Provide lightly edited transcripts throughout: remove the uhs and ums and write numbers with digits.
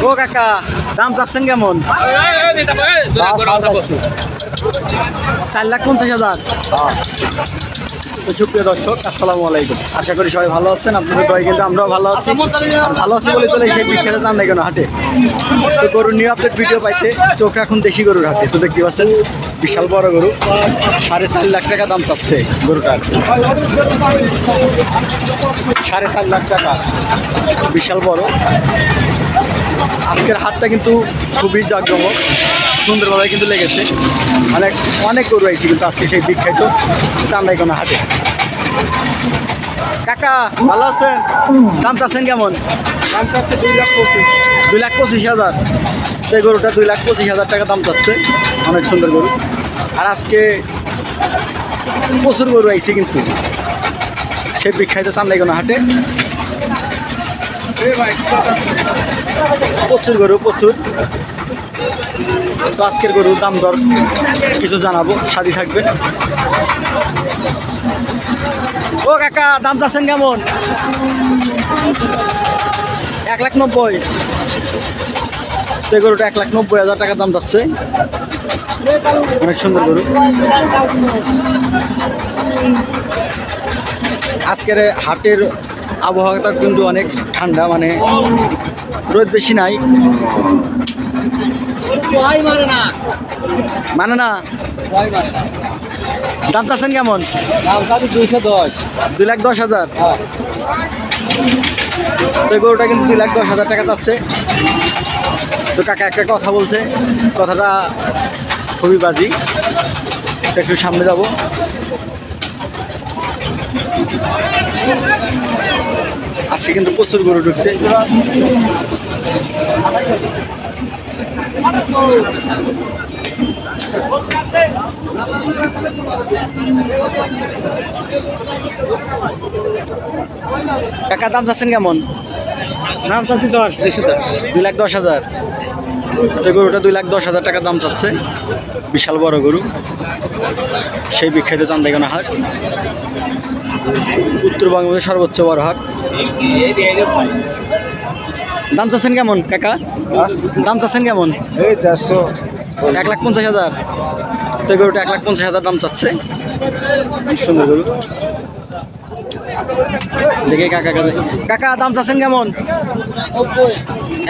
ও কাকা দাম চাচ্ছেন কেমন? 4,50,000। সুপ্রিয় দর্শক আসসালামু আলাইকুম, আশা করি সবাই ভালো আছেন। আপনাদের দয় কিন্তু আমরাও ভালো আছি, আর ভালো আছি বলে চলে সেই বিখ্যাত চান্দাইগণ হাটে। তো গরুর নিউ আপডেট ভিডিও পাইতে চোখ রাখুন দেশি গরুর হাটে। তো দেখতে পাচ্ছেন বিশাল বড় গরু, 4.5 লাখ টাকা দাম চাচ্ছে গরুটার। 4.5 লাখ টাকা, বিশাল বড়। আজকের হাটটা কিন্তু খুবই জাঁকজমক, সুন্দরভাবে কিন্তু লেগেছে। অনেক গরু আইছি কিন্তু আজকে সেই বিখ্যাত চান্দাইগণ হাটে। কাকা ভালো আছেন? দাম চাচ্ছেন কেমন? দাম চাচ্ছে 2,25,000। 2,25,000। তো এই গরুটা 2,25,000 টাকা দাম চাচ্ছে, অনেক সুন্দর গরু। আর আজকে প্রচুর গরু আইছে কিন্তু সেই বিখ্যাত চান্দাইগণ হাটে। প্রচুর গরু, প্রচুর। তো আজকের গরুর দাম দর কিছু জানাবো, সাথে থাকবেন। ও কাকা দাম চাচ্ছেন কেমন? 1,90,000। তো এই গরুটা 1,90,000 টাকা দাম যাচ্ছে, অনেক সুন্দর গরু। আজকের হাটের আবহাওয়াটা কিন্তু অনেক ঠান্ডা, মানে রোদ বেশি নাই, মানে না। দাম চাচ্ছেন কেমন? 2,10,000। তো গরুটা কিন্তু 2,10,000 টাকা চাচ্ছে। তো কাকা একটা কথা বলছে, কথাটা খুবই বাজি। একটু সামনে যাব। আজকে কিন্তু প্রচুর গরু ঢুকছে। কাকা দাম চাচ্ছেন কেমন? দাম চাচ্ছি 10,000। 2,10,000। তো গরুটা 2,10,000 টাকা দাম চাচ্ছে, বিশাল বড় গরু, সেই বিখ্যাত চান্দাইগণ হাট, উত্তরবঙ্গের সর্বোচ্চ বড় হাট। দাম চাচ্ছেন কেমন কাকা? দাম চাচ্ছেন কেমন? এই 150। 1,50,000। তো গরুটা 1,50,000 দাম চাচ্ছে, সুন্দর গরু। দেখে কাকা কাছে, কাকা দাম চাচ্ছেন কেমন?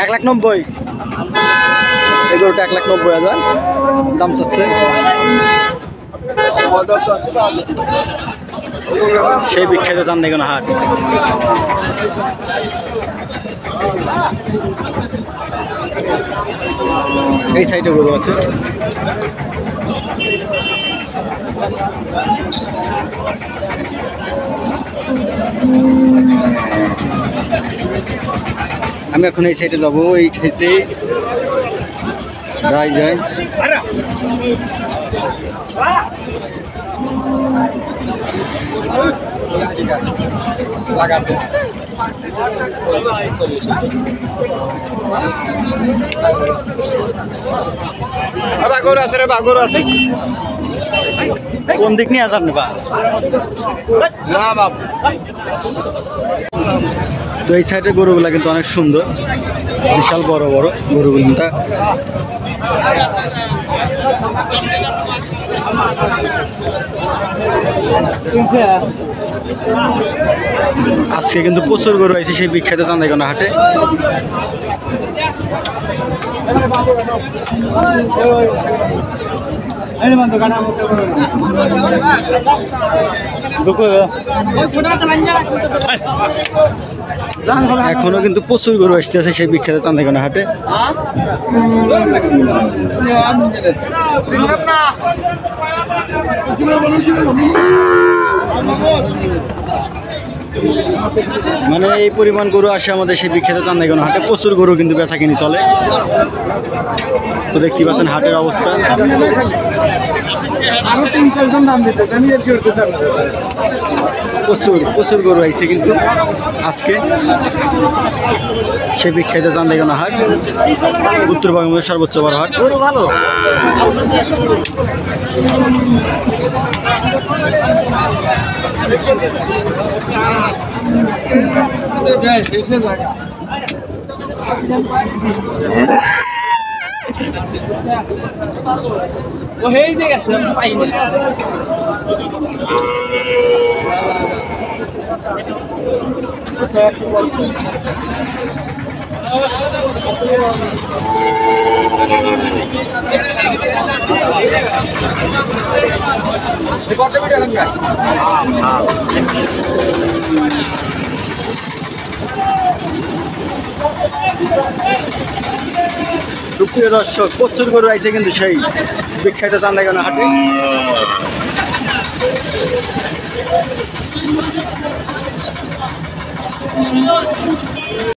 1,90,000। এই গরুটা 1,90,000 দাম চাচ্ছে, সেই বিখ্যাত চান্দাইগণ হাট। এই সাইডে গরু আছে। আমি এখন এই সাইডে যাবো, এই সাইডে যাই। বাগর আছে রে, বাগর আছে। কোন দিক নিয়ে আসার নেবা না বাবু? তো এই সাইডের গরুগুলা কিন্তু অনেক সুন্দর, বিশাল বড় বড় গরুগুলো। আজকে কিন্তু প্রচুর গরু আছে সেই বিখ্যাত চান্দাইগণ হাটে। এখনো কিন্তু প্রচুর গরু আসতেছে সেই বিখ্যাত চান্দাইগণ হাটে। মানে এই পরিমাণ গরু আসে আমাদের সেই বিখ্যাত চান্দাইগণ হাটে। প্রচুর গরু কিন্তু বেচা কিনি চলে। তো দেখতে পাচ্ছেন হাটের অবস্থা। আরো 3-4 জন দাম দিতেছে, আমি এর কি করতেছি? প্রচুর গরু আইছে কিন্তু আজকে সেই বিখ্যাত চান্দাইগণ হাট, উত্তরবঙ্গের সর্বোচ্চ বড় হাট। ভালো ও হেই যে গেছে পাইনি কত ভিডিও লাগবে সুপ্রিয় দর্শক প্রচুর গরু আইছে কিন্তু সেই বিখ্যাত চান্দাইগঞ্জ হাটে।